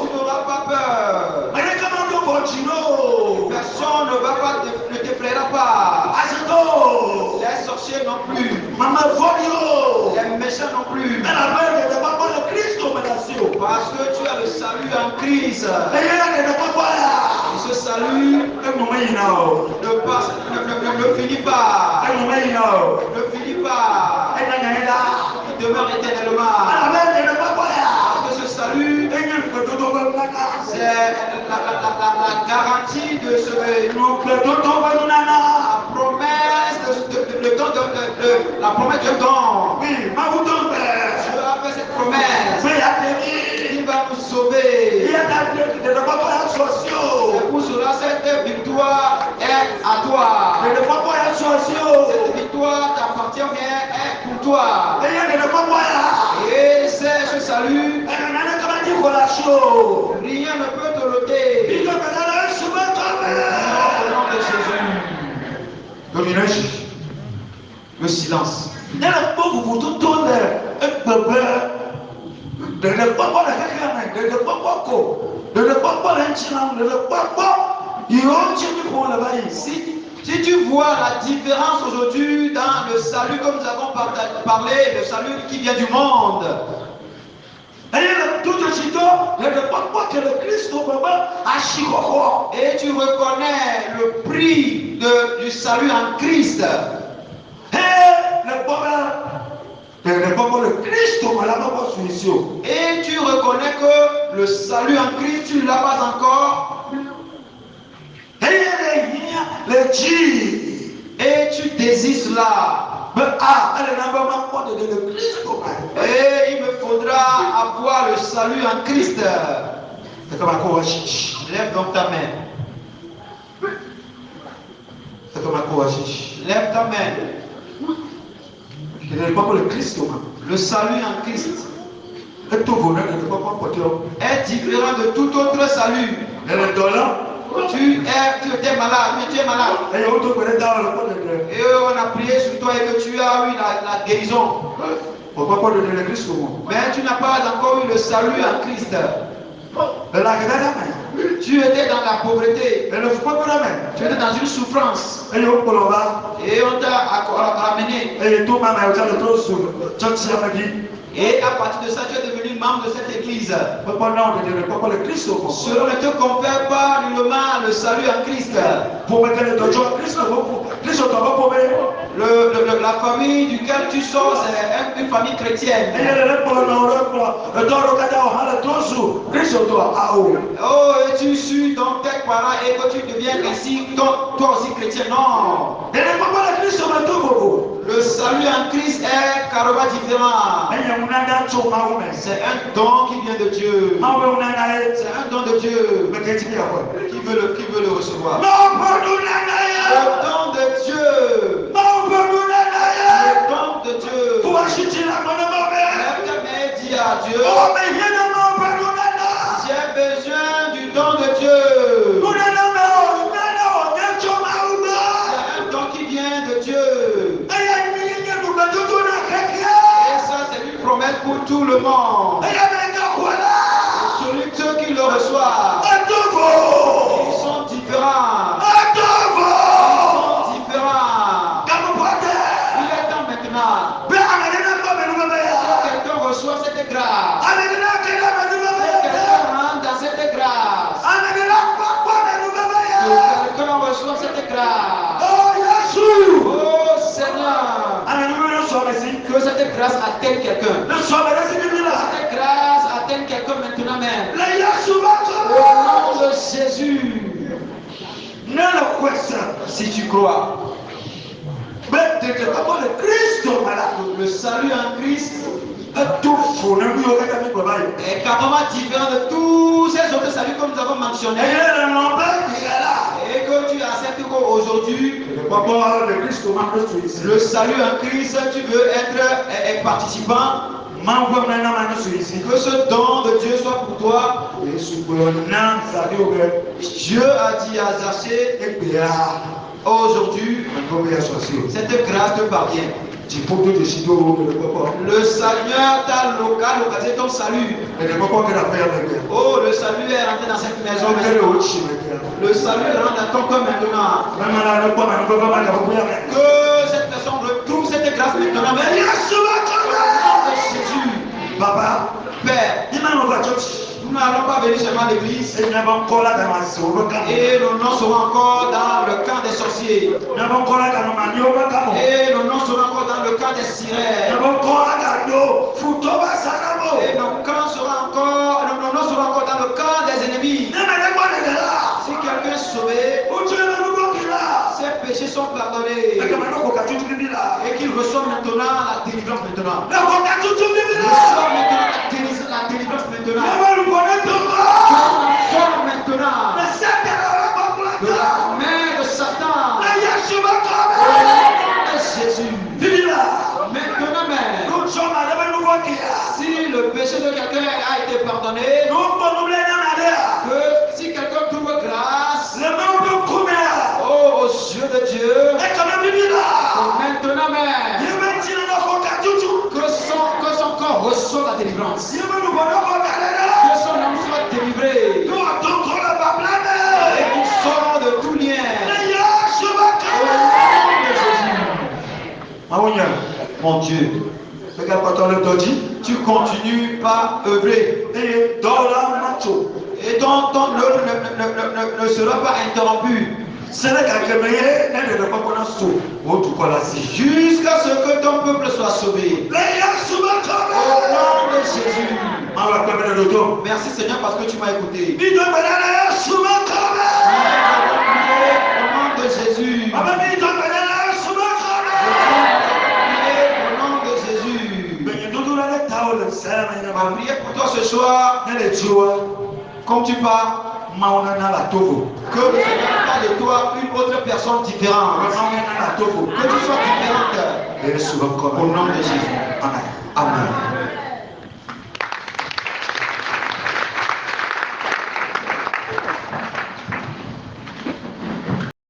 Tu n'auras pas peur. Personne ne t'effraiera pas. Les sorciers non plus. Les méchants non plus. Parce que tu as le salut en Christ. Et ce salut ne finit pas. Ne finit pas. Il demeure éternellement. Parce que ce salut, c'est la garantie de ce la promesse de don. Je vais faire cette promesse. Il va nous sauver. Et pour cela, cette victoire est à toi. Cette victoire t'appartient bien, est pour toi. Et salut, rien ne peut te l'ôter. Au nom de Jésus. Domination. Le silence. Si tu vois la différence aujourd'hui dans le salut comme nous avons parlé, le salut qui vient du monde. Et tu reconnais le prix du salut en Christ. Et tu reconnais que le salut en Christ, tu ne l'as pas encore. Et tu désires cela. Et il me faudra avoir le salut en Christ. Lève donc ta main. Lève ta main. Le salut en Christ est différent de tout autre salut. Tu étais malade, mais tu es malade. Et on a prié sur toi et que tu as eu la guérison. Mais tu n'as pas encore eu le salut en Christ. Tu étais dans la pauvreté. Tu étais dans une souffrance. Et on t'a ramené. Et à partir de ça, tu es devenu membre de cette église. Cela ne te confère pas nullement le salut en Christ. La famille duquel tu sors, c'est une famille chrétienne. Oh, et tu suis donc tes parents et que tu deviens ainsi, toi aussi chrétien. Non. Le salut en Christ est carrément différent. C'est un don qui vient de Dieu. C'est un don de Dieu. Qui veut le recevoir? Le don de Dieu. Le don de Dieu. Lève ta main et dis à Dieu, j'ai besoin du don de Dieu. C'est un don qui vient de Dieu. Et ça, c'est une promesse pour tout le monde. Ceux qui le reçoivent, ils sont différents. Ils sont différents. Il est temps maintenant. Que quelqu'un reçoive cette grâce. Que quelqu'un rentre dans cette grâce. Que quelqu'un reçoive cette grâce. Oh Seigneur. Que cette grâce atteigne quelqu'un. Cette grâce atteigne quelqu'un maintenant même. Au nom de Jésus. Si tu crois. Le salut en Christ est carrément différent de tous ces autres saluts comme nous avons mentionné. Et que tu acceptes qu'aujourd'hui, le salut en Christ, tu veux être participant. Que ce don de Dieu soit pour toi. Dieu a dit à Zachée, aujourd'hui, cette grâce te parvient. Le Seigneur t'a localisé ton salut. Oh, le salut est rentré dans cette maison. Le salut rentre dans ton cœur maintenant. Que cette personne retrouve cette grâce maintenant. Mais Jésus, Papa, Père, nous n'allons pas venir seulement à l'église et nos noms seront encore dans le camp des sorciers. Et nos noms seront encore dans le camp des sirènes. Et nos noms seront encore dans le camp des ennemis. Si quelqu'un est sauvé, ses péchés sont pardonnés. Et qu'il reçoit maintenant la délivrance maintenant. Reçoit maintenant la délivrance maintenant. Maintenant de la main de Satan. Jésus. Maintenant même. Si le péché de quelqu'un a été pardonné, que si quelqu'un trouve grâce, aux yeux de Dieu, maintenant même, que son corps reçoive la délivrance, que son âme soit délivrée, et qu'il sorte de tout lien. Au nom de Jésus. Mon Dieu, regarde pas ton le dit, tu continues par œuvrer. Et ton ne sera pas interrompu. Jusqu'à ce que ton peuple soit sauvé. Au nom de Jésus. Merci Seigneur parce que tu m'as écouté. Au nom de Jésus. Au nom de Jésus. Ma prière pour toi ce soir, comme tu pars, que le Seigneur fasse de toi une autre personne différente. Que tu sois différente. Au nom de Jésus. Amen.